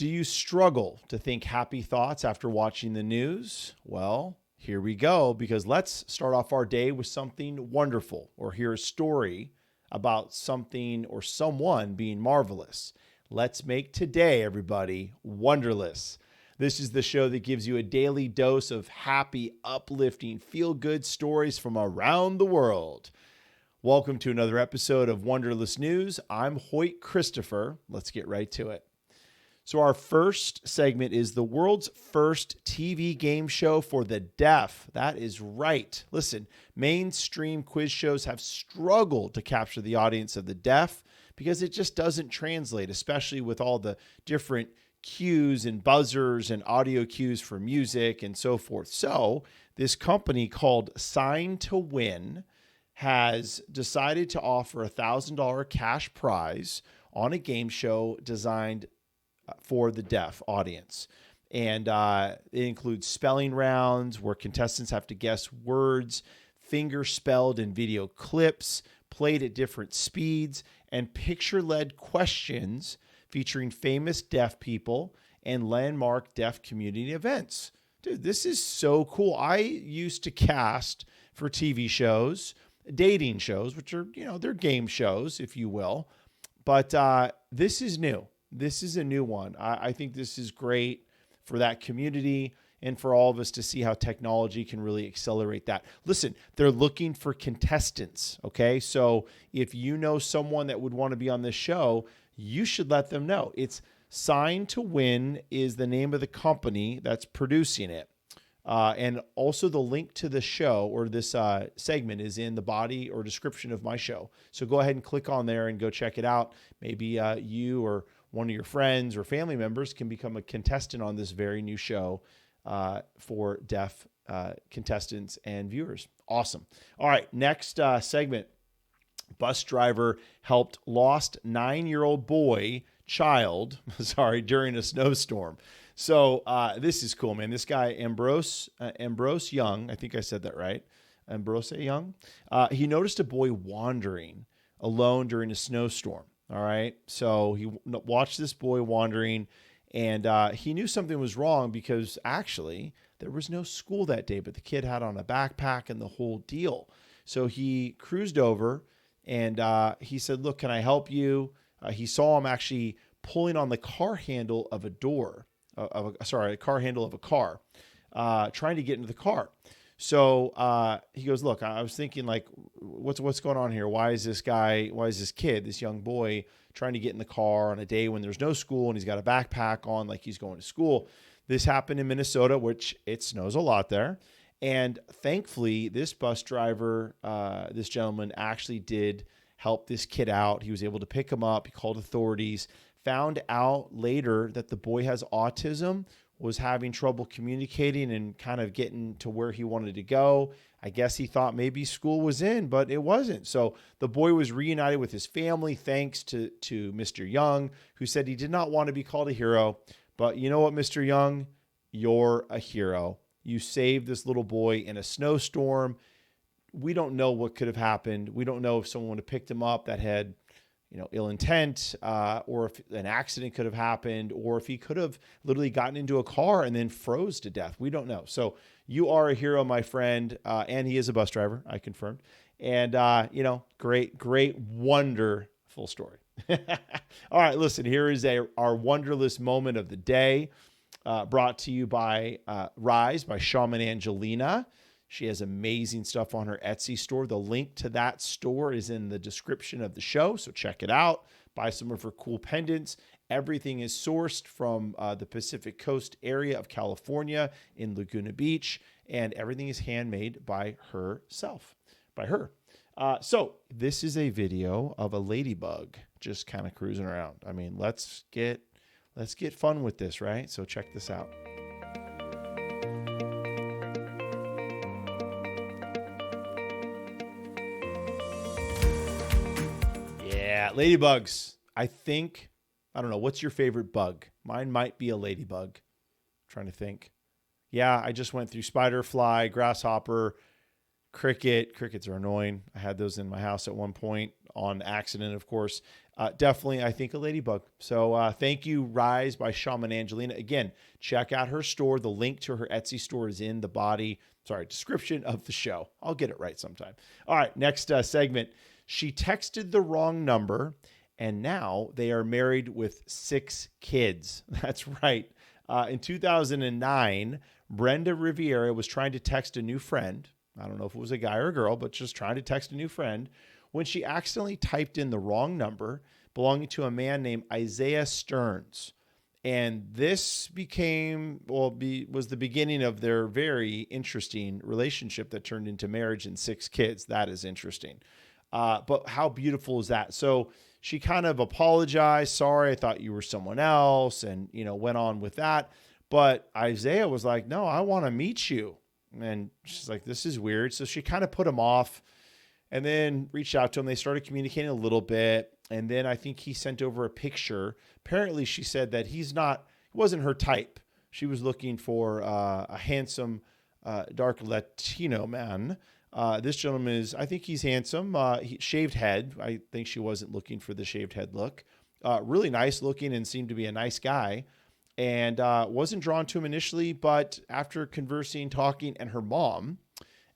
Do you struggle to think happy thoughts after watching the news? Well, here we go, because let's start off our day with something wonderful, or hear a story about something or someone being marvelous. Let's make today, everybody, Wonderlous. This is the show that gives you a daily dose of happy, uplifting, feel-good stories from around the world. Welcome to another episode of Wonderless News. I'm Hoyt Christopher. Let's get right to it. So our first segment is the world's first TV game show for the deaf. That is right. Listen, mainstream quiz shows have struggled to capture the audience of the deaf because it just doesn't translate, especially with all the different cues and buzzers and audio cues for music and so forth. So this company called Sign to Win has decided to offer a $1,000 cash prize on a game show designed for the deaf audience. And it includes spelling rounds where contestants have to guess words, finger spelled in video clips, played at different speeds, and picture-led questions featuring famous deaf people and landmark deaf community events. Dude, this is so cool. I used to cast for TV shows, dating shows, which are, they're game shows, if you will. But this is new. This is a new one. I think this is great for that community and for all of us to see how technology can really accelerate that. Listen, they're looking for contestants, okay? So if you know someone that would want to be on this show, you should let them know. It's Sign to Win is the name of the company that's producing it. And also the link to the show or this segment is in the body or description of my show. So go ahead and click on there and go check it out. Maybe you or one of your friends or family members can become a contestant on this very new show for deaf contestants and viewers. Awesome. All right, next segment. Bus driver helped lost 9-year-old child during a snowstorm. So this is cool, man. This guy, Ambrose Young, I think I said that right. Ambrose Young. He noticed a boy wandering alone during a snowstorm. All right. So he watched this boy wandering, and he knew something was wrong because actually there was no school that day, but the kid had on a backpack and the whole deal. So he cruised over and he said, "Look, can I help you?" He saw him actually pulling on the car handle of a car handle of a car, trying to get into the car. So he goes, "Look, I was thinking, like, what's going on here? Why is this kid, this young boy, trying to get in the car on a day when there's no school and he's got a backpack on like he's going to school?" This happened in Minnesota, which it snows a lot there. And thankfully, this bus driver, this gentleman actually did help this kid out. He was able to pick him up. He called authorities, found out later that the boy has autism, was having trouble communicating and kind of getting to where he wanted to go. I guess he thought maybe school was in, but it wasn't. So the boy was reunited with his family thanks to Mr. Young, who said he did not want to be called a hero. But you know what, Mr. Young? You're a hero. You saved this little boy in a snowstorm. We don't know what could have happened. We don't know if someone would have picked him up that had ill intent, or if an accident could have happened, or if he could have literally gotten into a car and then froze to death. We don't know. So you are a hero, my friend. And he is a bus driver, I confirmed. And, great, wonderful story. All right, listen, here is our Wonderless moment of the day, brought to you by Rise by Shaman Angelina. She has amazing stuff on her Etsy store. The link to that store is in the description of the show, so check it out. Buy some of her cool pendants. Everything is sourced from the Pacific Coast area of California in Laguna Beach, and everything is handmade by her. So this is a video of a ladybug just kind of cruising around. I mean, let's get fun with this, right? So check this out. Ladybugs. I don't know. What's your favorite bug? Mine might be a ladybug. I'm trying to think. Yeah, I just went through spider, fly, grasshopper, cricket. Crickets are annoying. I had those in my house at one point. on accident, of course. Definitely, I think, a ladybug. So thank you, Rise by Shaman Angelina. Again, check out her store. The link to her Etsy store is in the description of the show. I'll get it right sometime. All right, next segment. She texted the wrong number, and now they are married with 6 kids. That's right. In 2009, Brenda Riviera was trying to text a new friend. I don't know if it was a guy or a girl, but just trying to text a new friend when she accidentally typed in the wrong number belonging to a man named Isaiah Stearns. And this was the beginning of their very interesting relationship that turned into marriage and 6 kids. That is interesting. But how beautiful is that? So she kind of apologized. Sorry, I thought you were someone else, and, went on with that. But Isaiah was like, no, I want to meet you. And she's like, this is weird. So she kind of put him off and then reached out to him. They started communicating a little bit. And then I think he sent over a picture. Apparently she said that he wasn't her type. She was looking for a handsome, dark Latino man. This gentleman I think he's handsome. Shaved head. I think she wasn't looking for the shaved head look. Really nice looking and seemed to be a nice guy. And wasn't drawn to him initially, but after conversing, talking, and her mom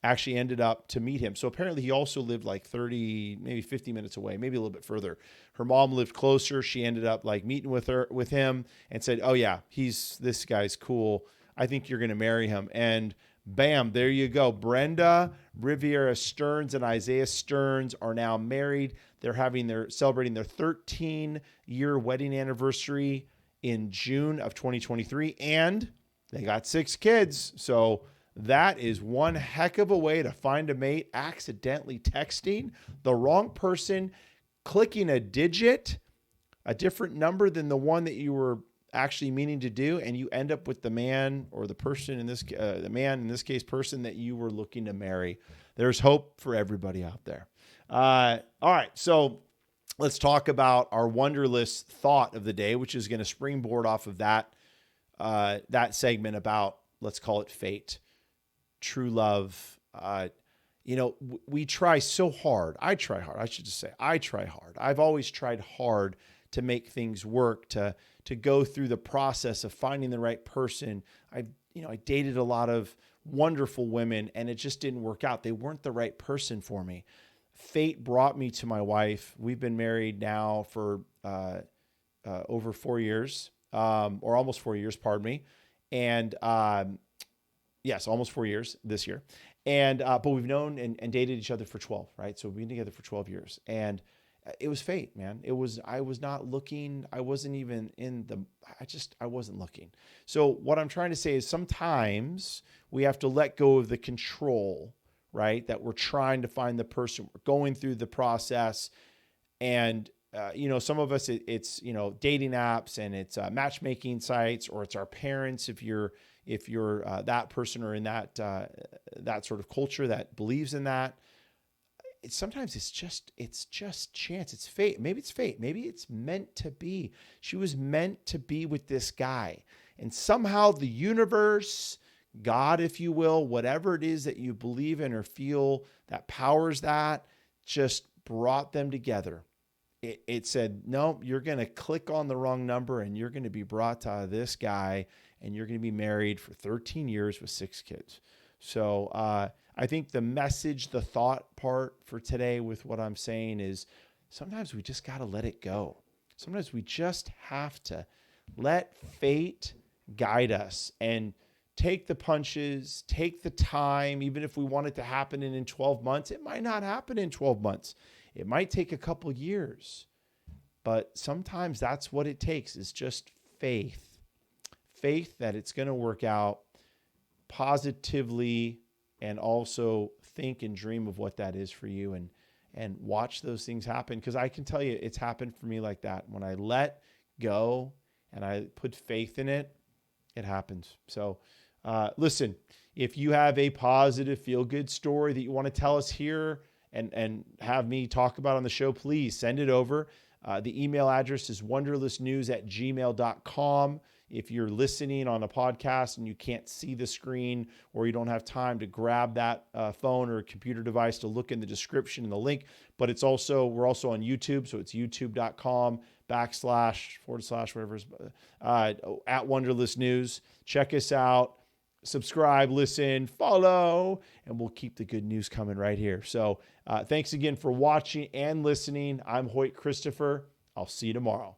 actually ended up to meet him. So apparently he also lived like 30, maybe 50 minutes away, maybe a little bit further. Her mom lived closer. She ended up like meeting with him and said, oh yeah, this guy's cool. I think you're going to marry him. And bam, there you go. Brenda Riviera Stearns and Isaiah Stearns are now married. They're celebrating their 13-year wedding anniversary in June of 2023, and they got 6 kids. So that is one heck of a way to find a mate. Accidentally texting the wrong person, clicking a different number than the one that you were actually meaning to do, and you end up with the man or the person in this person that you were looking to marry. There's hope for everybody out there. All right, so let's talk about our Wonderlous thought of the day, which is going to springboard off of that segment about, let's call it fate, true love. We try so hard. I try hard. I should just say I try hard. I've always tried hard to make things work, to go through the process of finding the right person. I dated a lot of wonderful women, and it just didn't work out. They weren't the right person for me. Fate brought me to my wife. We've been married now for over 4 years, or almost 4 years, pardon me. And yes, almost 4 years this year. And but we've known and dated each other for 12, right? So we've been together for 12 years. And it was fate, man. I was not looking. I wasn't even I wasn't looking. So what I'm trying to say is sometimes we have to let go of the control, right? That we're trying to find the person. We're going through the process. And, some of us, it's dating apps, and it's matchmaking sites, or it's our parents. If you're that person or in that sort of culture that believes in that, sometimes it's just chance. It's fate. Maybe it's fate. Maybe it's meant to be. She was meant to be with this guy, and somehow the universe, God, if you will, whatever it is that you believe in or feel that powers that, just brought them together. It said, no, you're going to click on the wrong number, and you're going to be brought to this guy, and you're going to be married for 13 years with 6 kids. So I think the message, the thought part for today with what I'm saying is sometimes we just got to let it go. Sometimes we just have to let fate guide us and take the punches, take the time. Even if we want it to happen in 12 months, it might not happen in 12 months. It might take a couple years, but sometimes that's what it takes, is just faith that it's going to work out positively, and also think and dream of what that is for you, and watch those things happen. Because I can tell you it's happened for me like that. When I let go and I put faith in it, it happens. So listen, if you have a positive feel-good story that you want to tell us here and have me talk about on the show, please send it over. The email address is wonderlessnews@gmail.com. If you're listening on a podcast and you can't see the screen, or you don't have time to grab that phone or computer device to look in the description and the link, but we're also on YouTube. So it's youtube.com// whatever's at Wonderlous News. Check us out. Subscribe, listen, follow, and we'll keep the good news coming right here. So thanks again for watching and listening. I'm Hoyt Christopher. I'll see you tomorrow.